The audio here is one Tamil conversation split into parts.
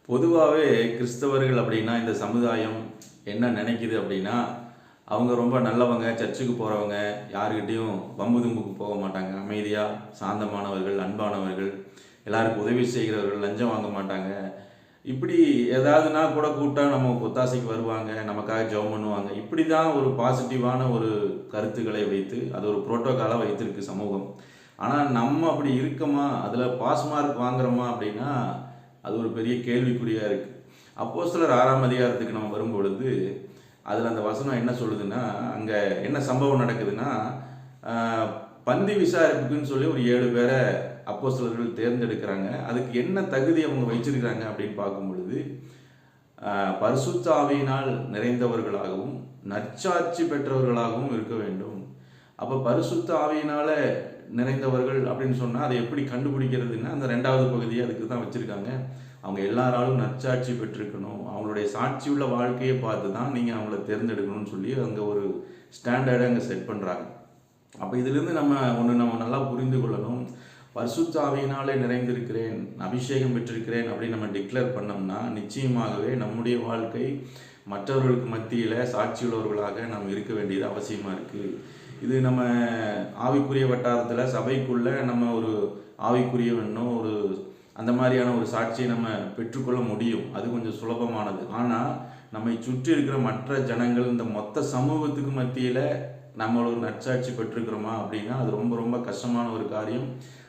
பொதுவாகவே கிறிஸ்தவர்கள் அப்படின்னா இந்த சமுதாயம் என்ன நினைக்குது அப்படின்னா அவங்க ரொம்ப நல்லவங்க, சர்ச்சுக்கு போகிறவங்க, யாருக்கிட்டேயும் வம்பு தும்புக்கு போக மாட்டாங்க, அமைதியாக சாந்தமானவர்கள், அன்பானவர்கள், எல்லாருக்கும் உதவி செய்கிறவர்கள், லஞ்சம் வாங்க மாட்டாங்க. இப்படி ஏதாவதுனா கூட கூப்பிட்டா நம்ம ஒத்தாசைக்கு வருவாங்க, நமக்காக ஜெபம் பண்ணுவாங்க. இப்படி தான் ஒரு பாசிட்டிவான ஒரு கருத்துக்களை வைத்து அது ஒரு புரோட்டோக்காலாக வைத்திருக்கு சமூகம். ஆனால் நம்ம அப்படி இருக்கோமா, அதில் பாஸ் மார்க் வாங்குறோமா அப்படின்னா அது ஒரு பெரிய கேள்விக்குறியாக இருக்குது. அப்போஸ்தலர் 6ஆம் அதிகாரத்துக்கு நம்ம வரும்பொழுது அதில் அந்த வசனம் என்ன சொல்லுதுன்னா, அங்கே என்ன சம்பவம் நடக்குதுன்னா, பந்தி விசாரிப்புக்குன்னு சொல்லி ஒரு 7 பேரை அப்போஸ்தலர்கள் தேர்ந்தெடுக்கிறாங்க. அதுக்கு என்ன தகுதி அவங்க வச்சிருக்கிறாங்க அப்படின்னு பார்க்கும் பொழுது, பரிசுத்த ஆவியினால் நிறைந்தவர்களாகவும் நற்சாட்சி பெற்றவர்களாகவும் இருக்க வேண்டும். அப்போ பரிசுத்த ஆவியினால் நிறைந்தவர்கள் அப்படின்னு சொன்னால் அதை எப்படி கண்டுபிடிக்கிறதுன்னா, அந்த 2வது பகுதியை அதுக்கு தான் வச்சுருக்காங்க. அவங்க எல்லாராலும் நற்சாட்சி பெற்றிருக்கணும், அவங்களுடைய சாட்சியுள்ள வாழ்க்கையை பார்த்து தான் நீங்கள் அவங்கள தேர்ந்தெடுக்கணும்னு சொல்லி அங்கே ஒரு ஸ்டாண்டர்டை அங்கே செட் பண்ணுறாங்க. அப்போ இதிலிருந்து நம்ம நல்லா புரிந்து கொள்ளணும். பரிசுத்த ஆவியினாலே நிறைந்திருக்கிறேன், அபிஷேகம் பெற்றிருக்கிறேன் அப்படின்னு நம்ம டிக்ளேர் பண்ணோம்னா நிச்சயமாகவே நம்முடைய வாழ்க்கை மற்றவர்களுக்கு மத்தியில் சாட்சியுள்ளவர்களாக நாம் இருக்க வேண்டியது அவசியமாக இருக்குது. இது நம்ம ஆவிக்குரிய வட்டாரத்தில் சபைக்குள்ளே நம்ம ஒரு ஆவிக்குரியவனோ ஒரு அந்த மாதிரியான ஒரு சாட்சியை நம்ம பெற்றுக்கொள்ள முடியும். அது கொஞ்சம் சுலபமானது. ஆனால் நம்மை சுற்றி இருக்கிற மற்ற ஜனங்கள், இந்த மொத்த சமூகத்துக்கு மத்தியில் நம்ம ஒரு நற்சாட்சி பெற்றிருக்கிறோமா அப்படின்னா அது ரொம்ப ரொம்ப கஷ்டமான ஒரு காரியம்.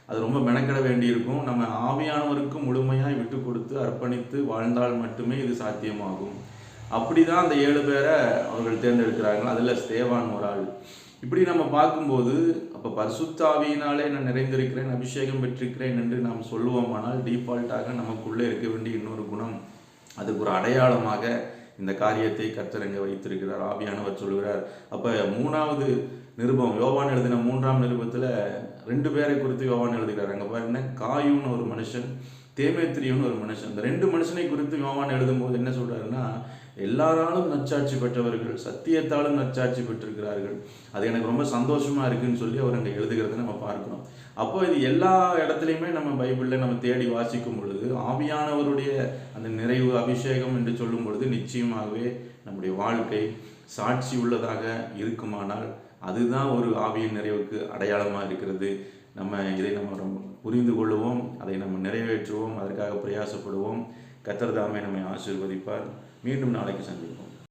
அது ரொம்ப மெனக்கிட வேண்டியிருக்கும். நம்ம ஆவியானவருக்கு முழுமையாக விட்டு கொடுத்து அர்ப்பணித்து வாழ்ந்தால் மட்டுமே இது சாத்தியமாகும். அப்படி தான் அந்த 7 பேரை அவர்கள் தேர்ந்தெடுக்கிறாங்க. அதில் ஸ்தேவான் ஒரு ஆள். இப்படி நம்ம பார்க்கும்போது அப்போ பரிசுத்த ஆவியினாலே நான் நிறைந்திருக்கிறேன், அபிஷேகம் பெற்றிருக்கிறேன் என்று நாம் சொல்லுவோமானால் டிஃபால்ட்டாக நமக்குள்ளே இருக்க வேண்டிய இன்னொரு குணம், அதுக்கு ஒரு அடையாளமாக இந்த காரியத்தை கர்த்தர் இங்கே வைத்திருக்கிறார். ஆவியானவர் சொல்கிறார். அப்போ 3வது நிருபம், யோவான் எழுதின 3ஆம் நிருபத்தில் 2 பேரை குறித்து யோவான் எழுதுகிறார். அங்கே பாருங்க, காயுன்னு ஒரு மனுஷன், தேமேத்திரியுன்னு ஒரு மனுஷன். இந்த 2 மனுஷனை குறித்து யோவான் எழுதும்போது என்ன சொல்கிறாருன்னா, எல்லாராலும் நற்சாட்சி பெற்றவர்கள், சத்தியத்தாலும் நற்சாட்சி பெற்றிருக்கிறார்கள். அது எனக்கு ரொம்ப சந்தோஷமாக இருக்குதுன்னு சொல்லி அவர் அங்கே எழுதுகிறத நம்ம பார்க்கிறோம். அப்போ இது எல்லா இடத்துலையுமே நம்ம பைபிளில் நம்ம தேடி வாசிக்கும் பொழுது ஆவியானவருடைய அந்த நிறைவு, அபிஷேகம் என்று சொல்லும் பொழுது நிச்சயமாகவே நம்முடைய வாழ்க்கை சாட்சி உள்ளதாக இருக்குமானால் அதுதான் ஒரு ஆவியின் நிறைவுக்கு அடையாளமாக இருக்கிறது. இதை நம்ம ரொம்ப புரிந்து கொள்ளுவோம், அதை நம்ம நிறைவேற்றுவோம், அதற்காக பிரயாசப்படுவோம். கர்த்தர் தாமே நம்மை ஆசீர்வதிப்பார். மீண்டும் நாளைக்கு சந்திப்போம்.